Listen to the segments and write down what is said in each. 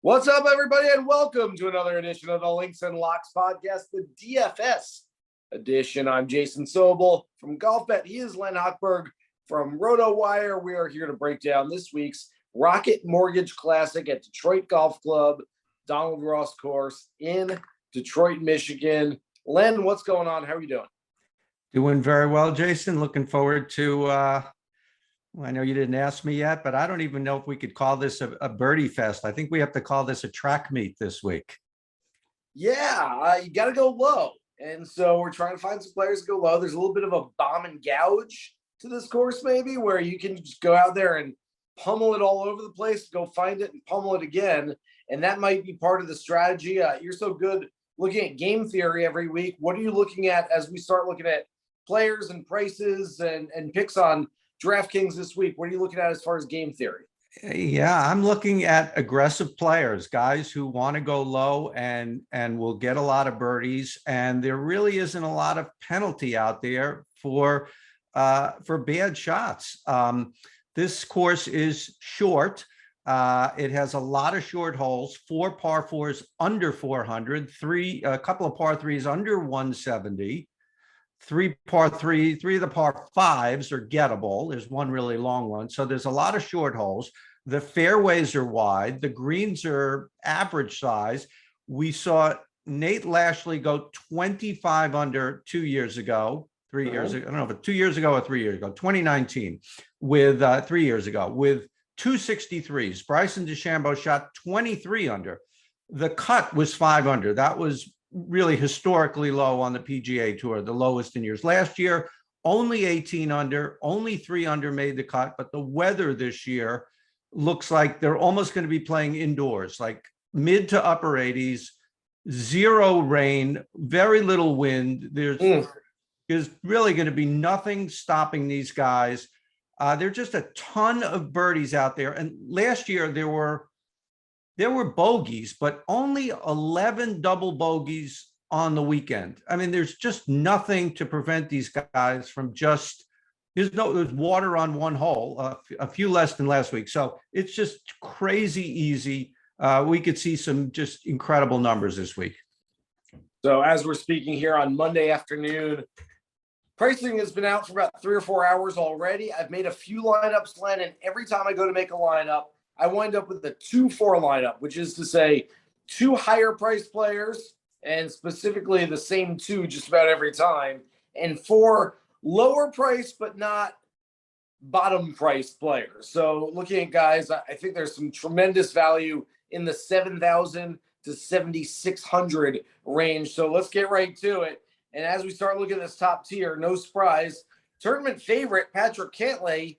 What's up, everybody, and welcome to another edition of the Links and Locks podcast, the DFS edition. I'm Jason Sobel from GolfBet. He is Len Hochberg from RotoWire. We are here to break down this week's Rocket Mortgage Classic at Detroit Golf Club, Donald Ross course in Detroit, Michigan. Len, what's going on? How are you doing? Doing very well, Jason. Looking forward to I know you didn't ask me yet, but I don't even know if we could call this a birdie fest. I think we have to call this a track meet this week. Yeah, you got to go low. And so we're trying to find some players to go low. There's a little bit of a bomb and gouge to this course, maybe, where you can just go out there and pummel it all over the place, go find it and pummel it again. And that might be part of the strategy. You're so good looking at game theory every week. What are you looking at as we start looking at players and prices and picks on DraftKings this week? What are you looking at as far as game theory? Yeah, I'm looking at aggressive players, guys who want to go low and will get a lot of birdies. And there really isn't a lot of penalty out there for bad shots. This course is short. It has a lot of short holes, 4 par 4s under 400, a couple of par 3s under 170. 3 of the par 5s are gettable. There's one really long one. So there's a lot of short holes. The fairways are wide. The greens are average size. We saw Nate Lashley go 25 under 2 years ago, 3 years ago. I don't know if it's 2 years ago or 3 years ago, 2019, with 3 years ago, with 263s. Bryson DeChambeau shot 23 under. The cut was 5 under. That was really historically low on the PGA Tour, the lowest in years. Last year, only 18 under, only 3 under made the cut, but the weather this year looks like they're almost going to be playing indoors, like mid to upper 80s, 0 rain, very little wind. There's really going to be nothing stopping these guys. There are just a ton of birdies out there. And last year there were bogeys, but only 11 double bogeys on the weekend. I mean, there's just nothing to prevent these guys from there's water on one hole, a few less than last week. So it's just crazy easy. We could see some just incredible numbers this week. So as we're speaking here on Monday afternoon, pricing has been out for about 3 or 4 hours already. I've made a few lineups, Len, and every time I go to make a lineup, I wind up with a 2-4 lineup, which is to say 2 higher priced players, and specifically the same 2 just about every time, and 4 lower priced but not bottom priced players. So looking at guys, I think there's some tremendous value in the 7,000 to 7,600 range. So let's get right to it. And as we start looking at this top tier, no surprise, tournament favorite Patrick Cantlay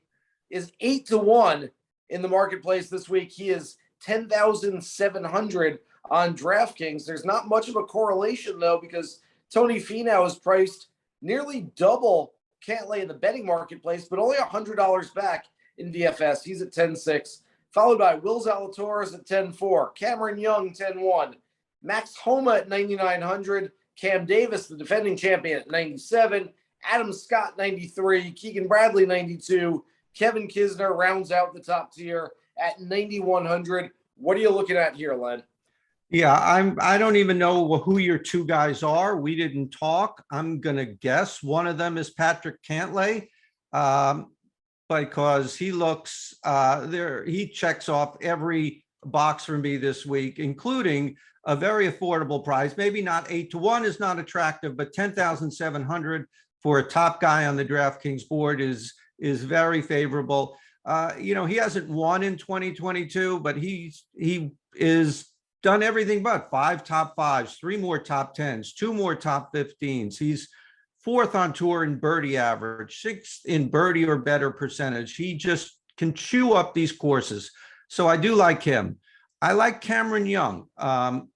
is 8-1 in the marketplace this week. He is 10,700 on DraftKings. There's not much of a correlation, though, because Tony Finau is priced nearly double Cantlay in the betting marketplace, but only $100 back in DFS. He's at 10.6, followed by Will Zalatoris at 10.4, Cameron Young 10.1, Max Homa at 9,900, Cam Davis, the defending champion, at 97, Adam Scott 93, Keegan Bradley 92, Kevin Kisner rounds out the top tier at 9,100. What are you looking at here, Len? Yeah, I don't even know who your 2 guys are. We didn't talk. I'm going to guess one of them is Patrick Cantlay, because he looks he checks off every box for me this week, including a very affordable price. Maybe not 8-1 is not attractive, but 10,700 for a top guy on the DraftKings board is very favorable. He hasn't won in 2022, but he is done everything but 5 top 5s, 3 more top 10s, 2 more top 15s. He's 4th on tour in birdie average, 6th in birdie or better percentage. He just can chew up these courses. So I do like him. I like Cameron Young,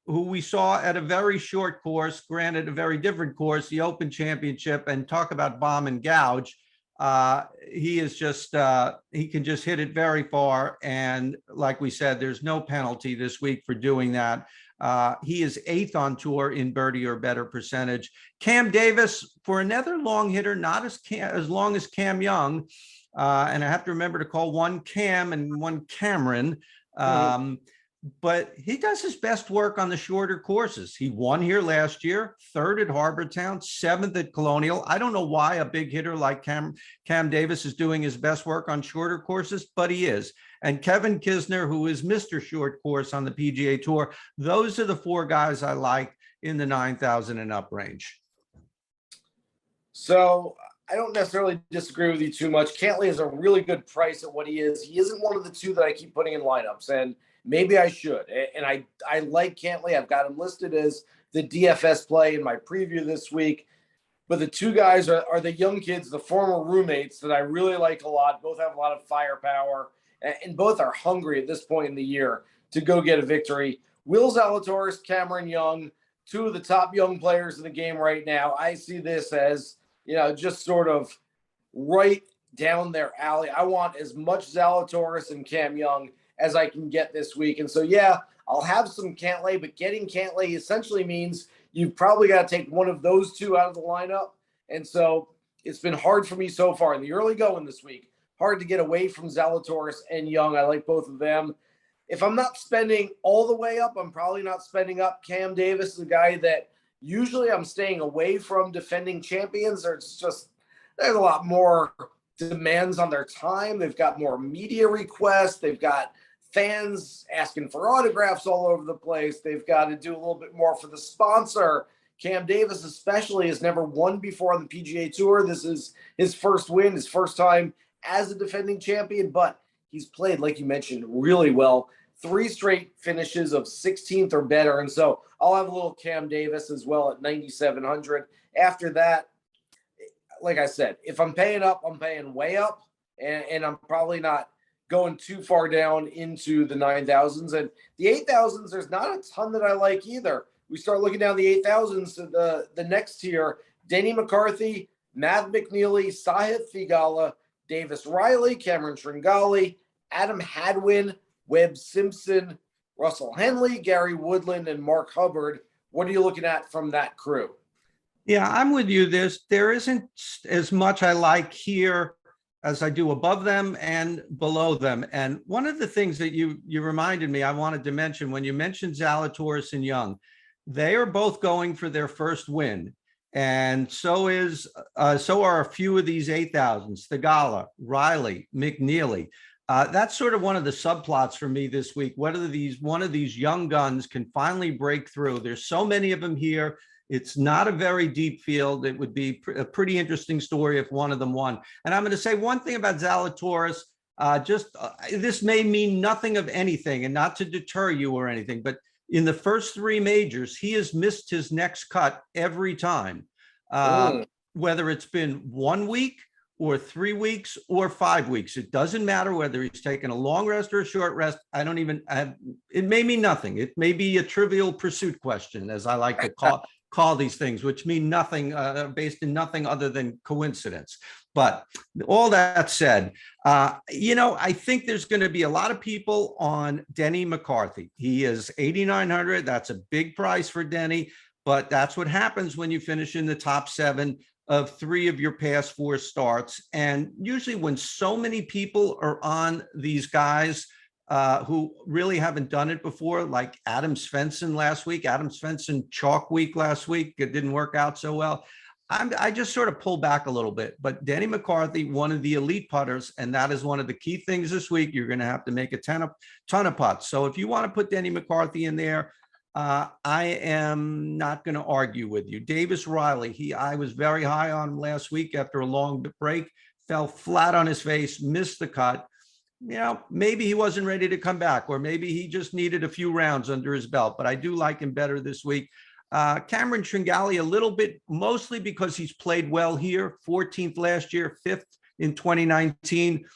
who we saw at a very short course, granted a very different course, the Open Championship, and talk about bomb and gouge. He is just, he can just hit it very far. And like we said, there's no penalty this week for doing that. He is 8th on tour in birdie or better percentage. Cam Davis, for another long hitter, not as long as Cam Young. And I have to remember to call one Cam and one Cameron. but he does his best work on the shorter courses. He won here last year, third at Harbor Town, seventh at Colonial. I don't know why a big hitter like Cam Davis is doing his best work on shorter courses, but he is. And Kevin Kisner, who is Mr. Short Course on the PGA Tour. Those are the four guys I like in the 9,000 and up range. So I don't necessarily disagree with you too much. Cantlay is a really good price at what he is. He isn't one of the two that I keep putting in lineups, and maybe I should. And I like Cantlay. I've got him listed as the DFS play in my preview this week. But the two guys are the young kids, the former roommates that I really like a lot. Both have a lot of firepower, and both are hungry at this point in the year to go get a victory. Will Zalatoris, Cameron Young, two of the top young players in the game right now. I see this as, just sort of right down their alley. I want as much Zalatoris and Cam Young as I can get this week. And so, yeah, I'll have some Cantlay, but getting Cantlay essentially means you've probably got to take one of those two out of the lineup. And so it's been hard for me so far in the early going this week. Hard to get away from Zalatoris and Young. I like both of them. If I'm not spending all the way up, I'm probably not spending up. Cam Davis is a guy that usually I'm staying away from defending champions. There's a lot more demands on their time. They've got more media requests. They've got fans asking for autographs all over the place. They've got to do a little bit more for the sponsor. Cam Davis especially has never won before on the PGA Tour. This is his first win, his first time as a defending champion, but he's played, like you mentioned, really well. 3 straight finishes of 16th or better. And so I'll have a little Cam Davis as well at 9,700. After that, like I said, if I'm paying up, I'm paying way up, and I'm probably not going too far down into the 9,000s. And the 8,000s, there's not a ton that I like either. We start looking down the 8,000s to the next tier. Denny McCarthy, Matt McNeely, Sahith Theegala, Davis Riley, Cameron Tringali, Adam Hadwin, Webb Simpson, Russell Henley, Gary Woodland, and Mark Hubbard. What are you looking at from that crew? Yeah, I'm with you. There isn't as much I like here as I do above them and below them. And one of the things that you reminded me, I wanted to mention, when you mentioned Zalatoris and Young, they are both going for their first win. And so are a few of these 8,000s, Theegala, Riley, McNeely. That's sort of one of the subplots for me this week. Whether one of these young guns can finally break through. There's so many of them here. It's not a very deep field. It would be a pretty interesting story if one of them won. And I'm going to say one thing about Zalatoris. This may mean nothing of anything, and not to deter you or anything, but in the first 3 majors, he has missed his next cut every time, whether it's been 1 week or 3 weeks or 5 weeks. It doesn't matter whether he's taken a long rest or a short rest. It may mean nothing. It may be a trivial pursuit question, as I like to call these things, which mean nothing, based in nothing other than coincidence. But all that said, I think there's going to be a lot of people on Denny McCarthy. He is 8,900. That's a big price for Denny, but that's what happens when you finish in the top 7 of 3 of your past 4 starts. And usually when so many people are on these guys who really haven't done it before, like Adam Svensson last week, Adam Svensson chalk week last week, it didn't work out so well. I just sort of pull back a little bit, but Denny McCarthy, one of the elite putters, and that is one of the key things this week. You're going to have to make a ton of putts. So if you want to put Denny McCarthy in there, I am not going to argue with you. Davis Riley, I was very high on last week after a long break, fell flat on his face, missed the cut. Maybe he wasn't ready to come back, or maybe he just needed a few rounds under his belt, but I do like him better this week. Cameron Tringali, a little bit, mostly because he's played well here, 14th last year, 5th in 2019.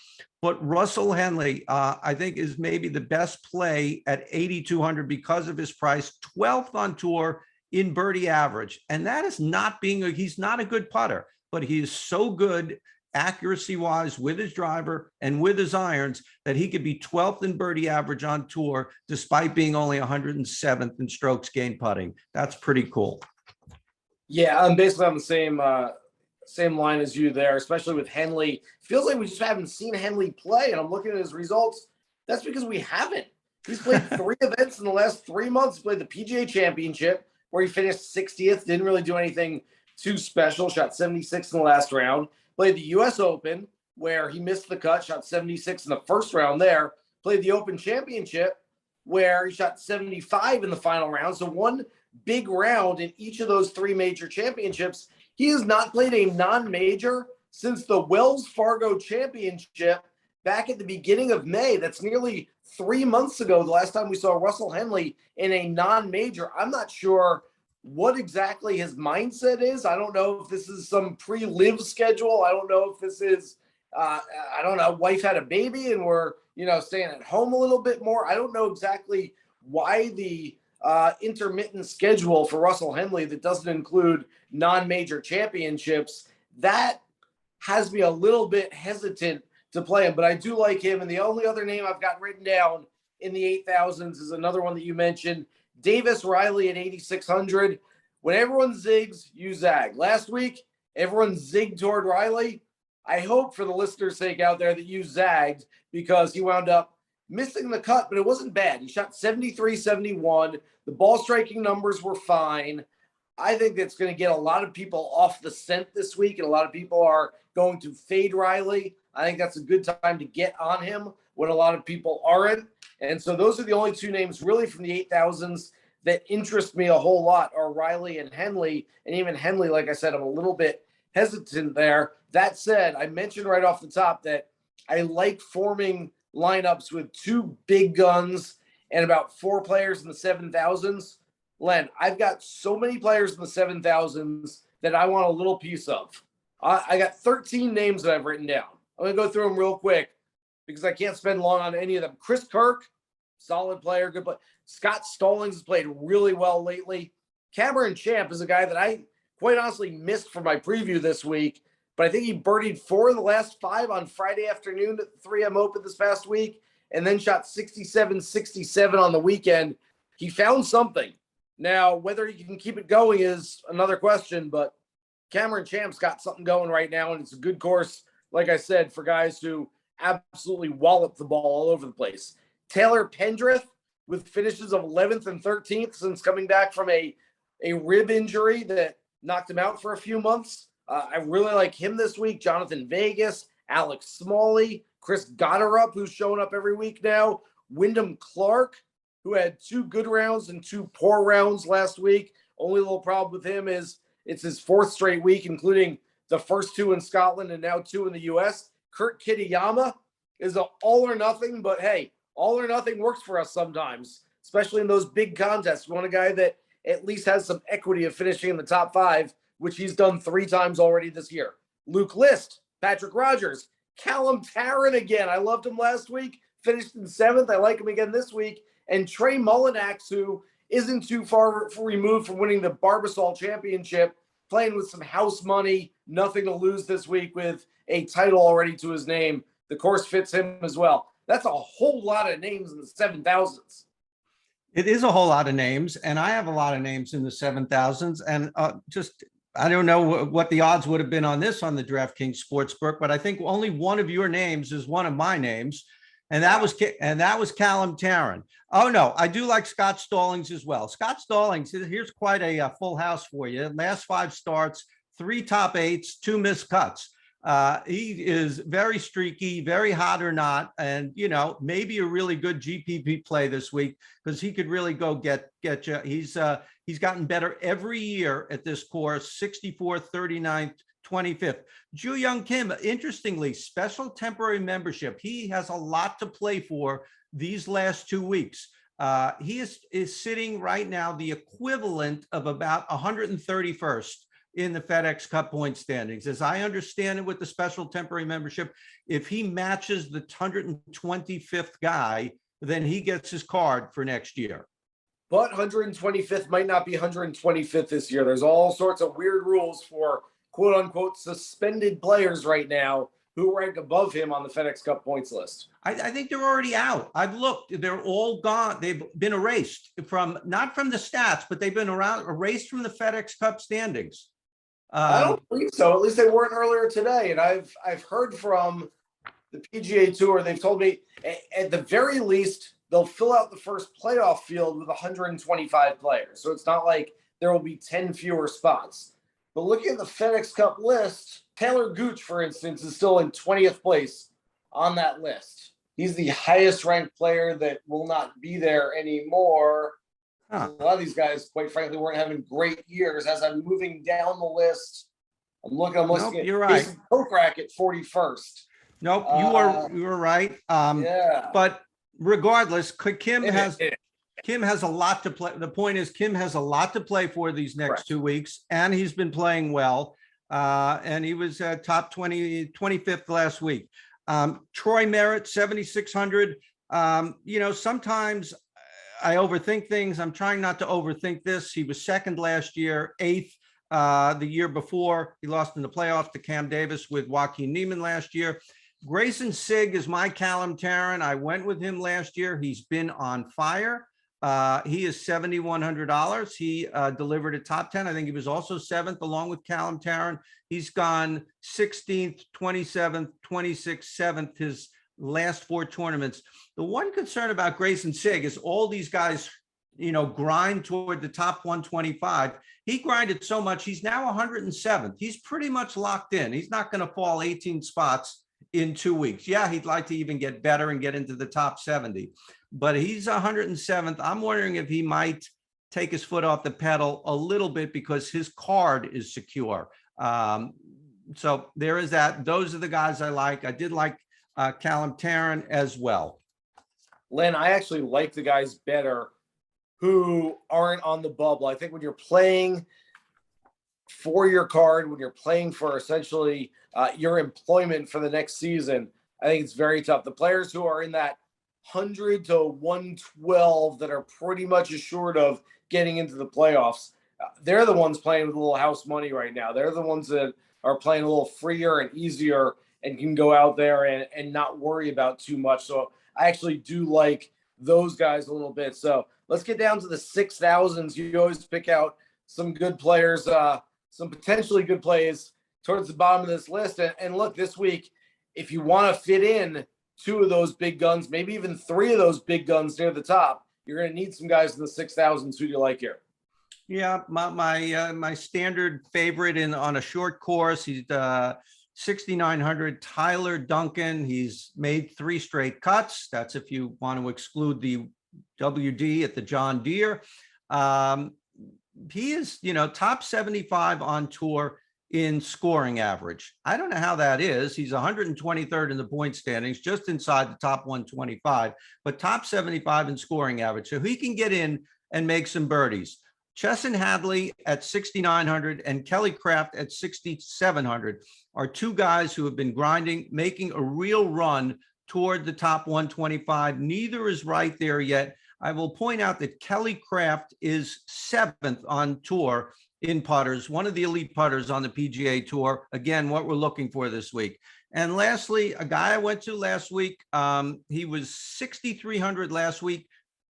But Russell Henley, I think, is maybe the best play at 8,200 because of his price, 12th on tour in birdie average. And that is not he's not a good putter, but he is so good accuracy-wise with his driver and with his irons that he could be 12th in birdie average on tour, despite being only 107th in strokes gained putting. That's pretty cool. Yeah, I'm basically on the same line as you there, especially with Henley. Feels like we just haven't seen Henley play, and I'm looking at his results. That's because we haven't. He's played 3 events in the last 3 months. He played the PGA Championship, where he finished 60th, didn't really do anything too special, shot 76 in the last round. Played the US Open, where he missed the cut, shot 76 in the first round there. Played the Open Championship, where he shot 75 in the final round. So one big round in each of those 3 major championships. He has not played a non-major since the Wells Fargo Championship back at the beginning of May. That's nearly 3 months ago, the last time we saw Russell Henley in a non-major. I'm not sure what exactly his mindset is. I don't know if this is some pre-live schedule. I don't know if this is, I don't know, wife had a baby and we're, staying at home a little bit more. I don't know exactly why the intermittent schedule for Russell Henley that doesn't include non-major championships. That has me a little bit hesitant to play him, but I do like him. And the only other name I've got written down in the 8,000s is another one that you mentioned, Davis Riley at 8,600. When everyone zigs, you zag. Last week, everyone zigged toward Riley. I hope for the listener's sake out there that you zagged, because he wound up missing the cut, but it wasn't bad. He shot 73, 71. The ball striking numbers were fine. I think that's going to get a lot of people off the scent this week, and a lot of people are going to fade Riley. I think that's a good time to get on him when a lot of people aren't. And so those are the only 2 names really from the 8,000s that interest me a whole lot, are Riley and Henley. And even Henley, like I said, I'm a little bit hesitant there. That said, I mentioned right off the top that I like forming lineups with 2 big guns and about 4 players in the 7,000s. Len, I've got so many players in the 7,000s that I want a little piece of. I got 13 names that I've written down. I'm going to go through them real quick because I can't spend long on any of them. Chris Kirk, solid player, good player. Scott Stallings has played really well lately. Cameron Champ is a guy that I quite honestly missed for my preview this week, but I think he birdied 4 of the last 5 on Friday afternoon at the 3M Open this past week, and then shot 67, 67 on the weekend. He found something. Now, whether he can keep it going is another question, but Cameron Champ's got something going right now, and it's a good course, like I said, for guys who absolutely wallop the ball all over the place. Taylor Pendrith, with finishes of 11th and 13th since coming back from a rib injury that knocked him out for a few months. I really like him this week. Jonathan Vegas, Alex Smalley, Chris Gotterup, who's showing up every week now. Wyndham Clark, who had 2 good rounds and 2 poor rounds last week. Only little problem with him is it's his 4th straight week, including the first 2 in Scotland and now 2 in the U.S. Kurt Kitayama is an all or nothing, but hey, all or nothing works for us sometimes, especially in those big contests. We want a guy that at least has some equity of finishing in the top 5, which he's done 3 times already this year. Luke List, Patrick Rogers, Callum Tarrant again. I loved him last week, finished in 7th. I like him again this week. And Trey Mullinax, who isn't too far removed from winning the Barbasol Championship, playing with some house money, nothing to lose this week with a title already to his name. The course fits him as well. That's a whole lot of names in the 7,000s. It is a whole lot of names, and I have a lot of names in the 7,000s. And I don't know what the odds would have been on this on the DraftKings Sportsbook, but I think only one of your names is one of my names, and that was Callum Tarrant. Oh no, I do like Scott Stallings as well. Scott Stallings, here's quite a full house for you. Last 5 starts, 3 top 8s, 2 missed cuts. He is very streaky, very hot or not, and maybe a really good GPP play this week because he could really go get you. He's gotten better every year at this course. 64th, 39th, 25th. Ju Young Kim, interestingly, special temporary membership. He has a lot to play for these last 2 weeks. He is sitting right now the equivalent of about 131st in the FedEx Cup point standings. As I understand it, with the special temporary membership, if he matches the 125th guy, then he gets his card for next year. But 125th might not be 125th this year. There's all sorts of weird rules for quote unquote suspended players right now who rank above him on the FedEx Cup points list. I think they're already out. I've looked. They're all gone. They've been erased not from the stats, but they've been erased from the FedEx Cup standings. I don't believe so. At least they weren't earlier today. And I've heard from the PGA Tour. They've told me at the very least they'll fill out the first playoff field with 125 players. So it's not like there will be 10 fewer spots. But looking at the FedEx Cup list, Taylor Gooch, for instance, is still in 20th place on that list. He's the highest ranked player that will not be there anymore. A lot of these guys, quite frankly, weren't having great years. As I'm moving down the list, I'm looking at you're right. Jason Kokrak at 41st. Nope, you are right. Yeah. But regardless, Kim has a lot to play. The point is, Kim has a lot to play for these next 2 weeks, and he's been playing well. And he was top 25th last week. Troy Merritt, 7,600. Sometimes I overthink things. I'm trying not to overthink this. He was second last year, eighth the year before. He lost in the playoffs to Cam Davis with Joaquin Neiman last year. Grayson Sigg is my Callum Tarrant. I went with him last year. He's been on fire. He is $7,100. He delivered a top 10. I think he was also seventh along with Callum Tarrant. He's gone 16th, 27th, 26th, 7th, his last 4 tournaments. The one concern about Grayson Sigg is all these guys, grind toward the top 125. He grinded so much. He's now 107th. He's pretty much locked in. He's not going to fall 18 spots in 2 weeks. Yeah, he'd like to even get better and get into the top 70, but he's 107th. I'm wondering if he might take his foot off the pedal a little bit because his card is secure. So there is that. Those are the guys I like. I did like Callum Tarrant as well. Len, I actually like the guys better who aren't on the bubble. I think when you're playing for your card, when you're playing for essentially your employment for the next season, I think it's very tough. The players who are in that 100 to 112 that are pretty much assured of getting into the playoffs, they're the ones playing with a little house money right now. They're the ones that are playing a little freer and easier and can go out there and not worry about too much. So I actually do like those guys a little bit. So let's get down to the 6,000s. You always pick out some good players, some potentially good plays towards the bottom of this list. And look, this week, if you want to fit in 2 of those big guns, maybe even 3 of those big guns near the top, you're going to need some guys in the 6,000s. Who do you like here? Yeah, my standard favorite on a short course, he's 6,900, Tyler Duncan. He's made 3 straight cuts. That's if you want to exclude the WD at the John Deere. He is, top 75 on tour in scoring average. I don't know how that is. He's 123rd in the point standings, just inside the top 125, but top 75 in scoring average. So he can get in and make some birdies. Chesson Hadley at 6,900 and Kelly Craft at 6,700 are 2 guys who have been grinding, making a real run toward the top 125. Neither is right there yet. I will point out that Kelly Craft is 7th on tour in putters, one of the elite putters on the PGA Tour. Again, what we're looking for this week. And lastly, a guy I went to last week, he was 6,300 last week.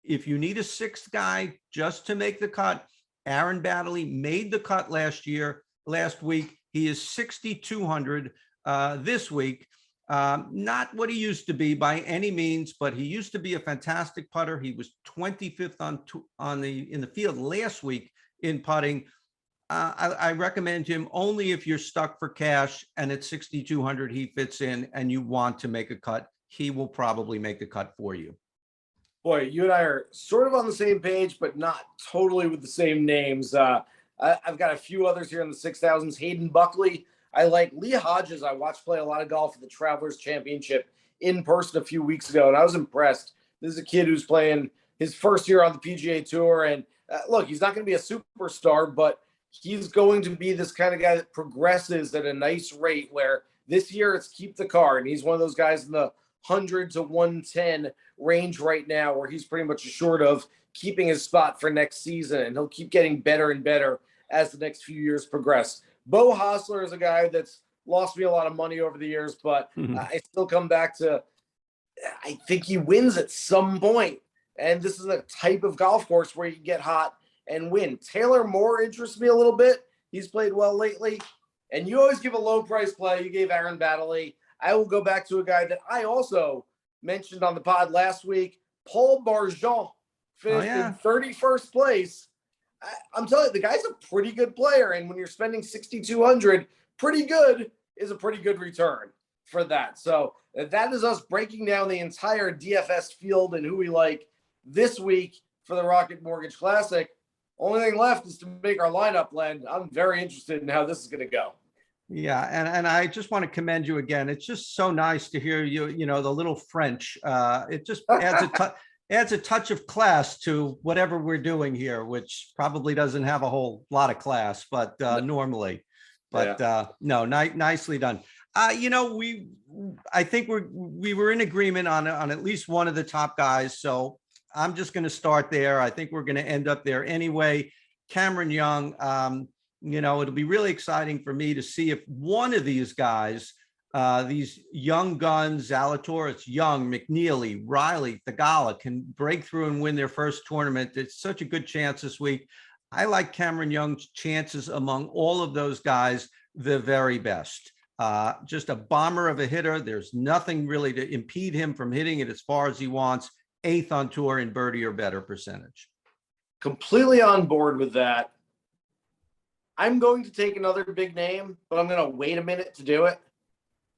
If you need a 6th guy just to make the cut, Aaron Baddeley made the cut last week. He is 6,200 this week. Not what he used to be by any means, but he used to be a fantastic putter. He was 25th in the field last week in putting. I recommend him only if you're stuck for cash and at 6,200 he fits in and you want to make a cut. He will probably make the cut for you. Boy, you and I are sort of on the same page, but not totally with the same names. I've got a few others here in the 6,000s. Hayden Buckley. I like Lee Hodges. I watched play a lot of golf at the Travelers Championship in person a few weeks ago, and I was impressed. This is a kid who's playing his first year on the PGA Tour. And look, he's not going to be a superstar, but he's going to be this kind of guy that progresses at a nice rate where this year it's keep the car. And he's one of those guys in the 100 to 110 range right now where he's pretty much assured of keeping his spot for next season. And he'll keep getting better and better as the next few years progress. Bo Hostler is a guy that's lost me a lot of money over the years, but I still come back to, I think he wins at some point. And this is a type of golf course where you can get hot and win. Taylor Moore interests me a little bit. He's played well lately. And you always give a low price play. You gave Aaron Baddeley. I will go back to a guy that I also mentioned on the pod last week, Paul Barjon finished in 31st place. I'm telling you, the guy's a pretty good player. And when you're spending 6,200, pretty good is a pretty good return for that. So that is us breaking down the entire DFS field and who we like this week for the Rocket Mortgage Classic. Only thing left is to make our lineup, Len. I'm very interested in how this is going to go. Yeah, and I just want to commend you again. It's just so nice to hear you, the little French. It just adds a touch of class to whatever we're doing here, which probably doesn't have a whole lot of class, but normally. But no, nicely done. I think we were in agreement on at least one of the top guys. So I'm just going to start there. I think we're going to end up there anyway. Cameron Young, it'll be really exciting for me to see if one of these guys, these young guns, Zalatoris, Young, McNeely, Riley, Thagala, can break through and win their first tournament. It's such a good chance this week. I like Cameron Young's chances among all of those guys the very best. Just a bomber of a hitter. There's nothing really to impede him from hitting it as far as he wants. 8th on tour in birdie or better percentage. Completely on board with that. I'm going to take another big name, but I'm going to wait a minute to do it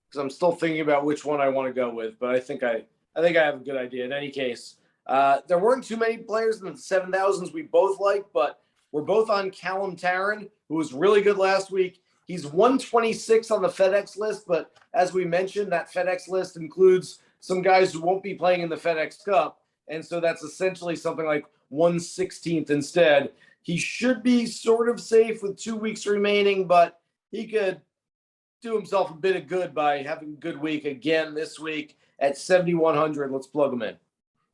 because I'm still thinking about which one I want to go with. But I think I have a good idea. In any case, there weren't too many players in the 7,000s we both like, but we're both on Callum Tarrant, who was really good last week. He's 126 on the FedEx list, but as we mentioned, that FedEx list includes some guys who won't be playing in the FedEx Cup, and so that's essentially something like 1/16 instead. He should be sort of safe with 2 weeks remaining, but he could do himself a bit of good by having a good week again this week at 7,100. Let's plug him in.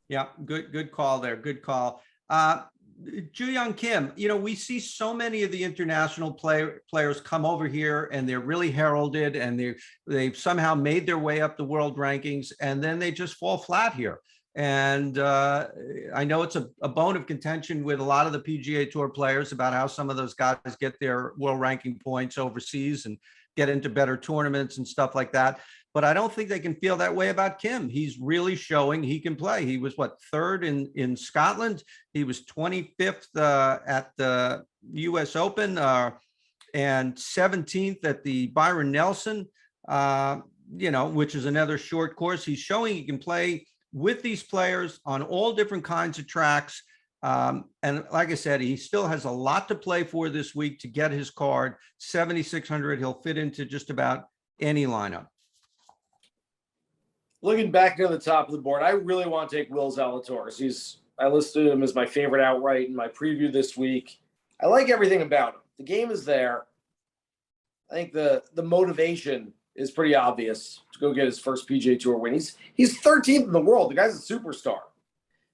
Yeah, good call there. Good call. Joohyung Kim, we see so many of the international players come over here and they're really heralded and they've somehow made their way up the world rankings and then they just fall flat here. And I know it's a bone of contention with a lot of the PGA Tour players about how some of those guys get their world ranking points overseas and get into better tournaments and stuff like that. But I don't think they can feel that way about Kim. He's really showing he can play. He was third in Scotland. He was 25th at the US Open and 17th at the Byron Nelson, which is another short course. He's showing he can play with these players on all different kinds of tracks. And like I said, he still has a lot to play for this week to get his card. 7,600, he'll fit into just about any lineup. Looking back near the top of the board, I really want to take Will Zalatoris. I listed him as my favorite outright in my preview this week. I like everything about him. The game is there. I think the motivation is pretty obvious to go get his first PGA Tour win. He's 13th in the world. The guy's a superstar.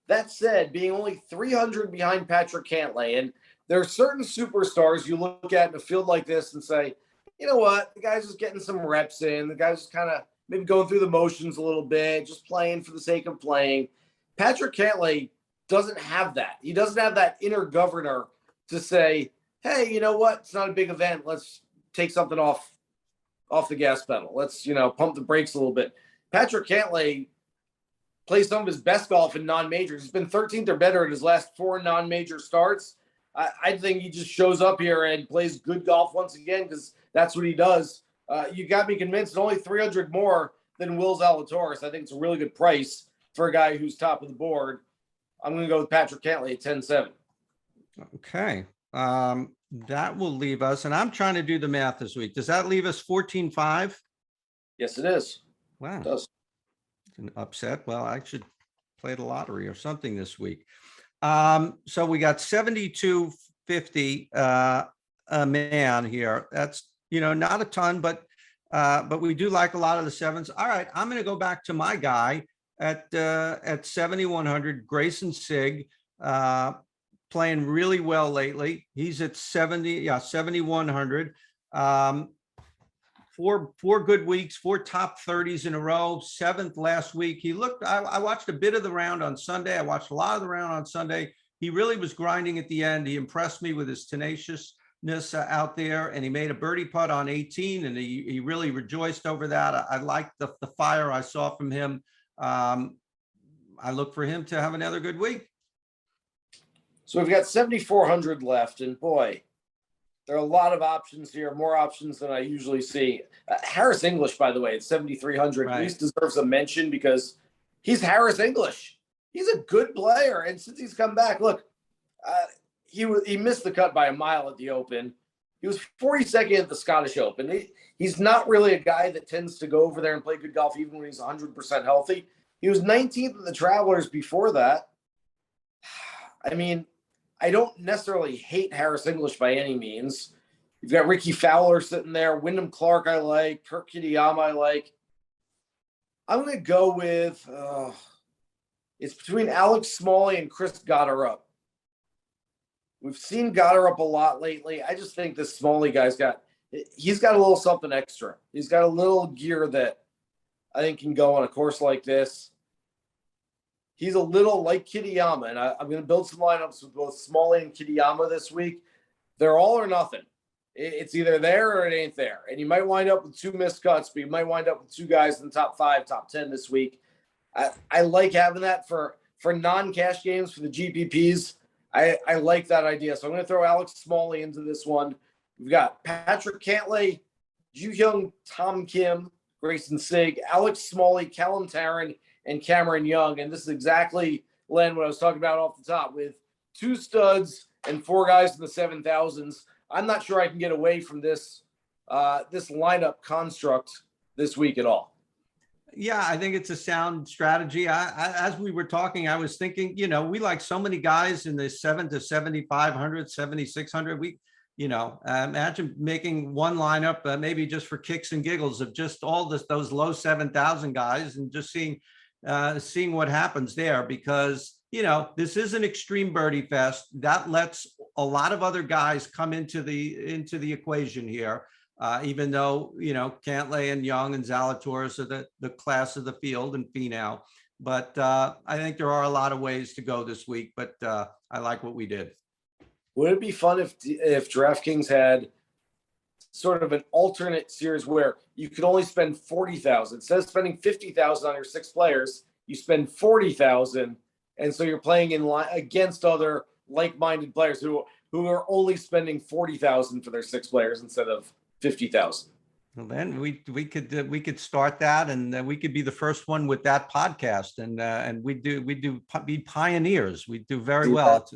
That said, being only 300 behind Patrick Cantlay, and there are certain superstars you look at in a field like this and say, you know what, the guy's just getting some reps in. The guy's just kind of maybe going through the motions a little bit, just playing for the sake of playing. Patrick Cantlay doesn't have that. He doesn't have that inner governor to say, hey, you know what? It's not a big event. Let's take something off the gas pedal. Let's, pump the brakes a little bit. Patrick Cantlay plays some of his best golf in non-majors. He's been 13th or better in his last 4 non-major starts. I think he just shows up here and plays good golf once again because that's what he does. You got me convinced. Only 300 more than Will Zalatoris. I think it's a really good price for a guy who's top of the board. I'm going to go with Patrick Cantlay at 10-7. Okay. That will leave us, and I'm trying to do the math this week. Does that leave us 14-5? Yes, it is. Wow. It does. An upset. Well, I should play the lottery or something this week. So we got 72.50 a man here. That's not a ton, but we do like a lot of the sevens. All right, I'm going to go back to my guy at 7,100, Grayson Sigg, playing really well lately. He's at 7,100. Four good weeks, 4 top 30s in a row, 7th last week. He looked, I watched a bit of the round on Sunday. I watched a lot of the round on Sunday. He really was grinding at the end. He impressed me with his tenaciousness out there, and he made a birdie putt on 18, and he really rejoiced over that. I liked the fire I saw from him. I look for him to have another good week. So we've got 7,400 left, and boy, there are a lot of options here, more options than I usually see. Harris English, by the way, at 7,300, Right. at least deserves a mention because he's Harris English. He's a good player, and since he's come back, look, he missed the cut by a mile at the Open. He was 42nd at the Scottish Open. He's not really a guy that tends to go over there and play good golf even when he's 100% healthy. He was 19th at the Travelers before that. I mean, I don't necessarily hate Harris English by any means. You've got Ricky Fowler sitting there, Wyndham Clark I like, Kurt Kitayama I like. I'm going to go with, it's between Alex Smalley and Chris Gotterup. We've seen Gotterup a lot lately. I just think this Smalley guy's he's got a little something extra. He's got a little gear that I think can go on a course like this. He's a little like Kitayama, and I'm going to build some lineups with both Smalley and Kitayama this week. They're all or nothing. It's either there or it ain't there. And you might wind up with 2 missed cuts, but you might wind up with 2 guys in the top 5, top 10 this week. I like having that for non-cash games for the GPPs. I like that idea. So I'm going to throw Alex Smalley into this one. We've got Patrick Cantlay, Ju Hyung, Tom Kim, Grayson Sigg, Alex Smalley, Callum Tarrant, and Cameron Young. And this is exactly, Len, what I was talking about off the top with 2 studs and 4 guys in the 7,000s. I'm not sure I can get away from this lineup construct this week at all. Yeah, I think it's a sound strategy. As we were talking, I was thinking, we like so many guys in the 7 to 7,500, 7,600. We, imagine making one lineup, maybe just for kicks and giggles of just all those low 7,000 guys and just seeing what happens there, because, this is an extreme birdie fest that lets a lot of other guys come into the equation here. Even though, Cantlay and Young and Zalatoris are the class of the field and Finau. But I think there are a lot of ways to go this week, but I like what we did. Would it be fun if DraftKings had sort of an alternate series where you could only spend 40,000 instead of spending 50,000 on your 6 players, you spend 40,000, and so you're playing in line against other like-minded players who are only spending 40,000 for their 6 players instead of 50,000. Well, then we could start that, and we could be the first one with that podcast, and we'd be pioneers. We do very well.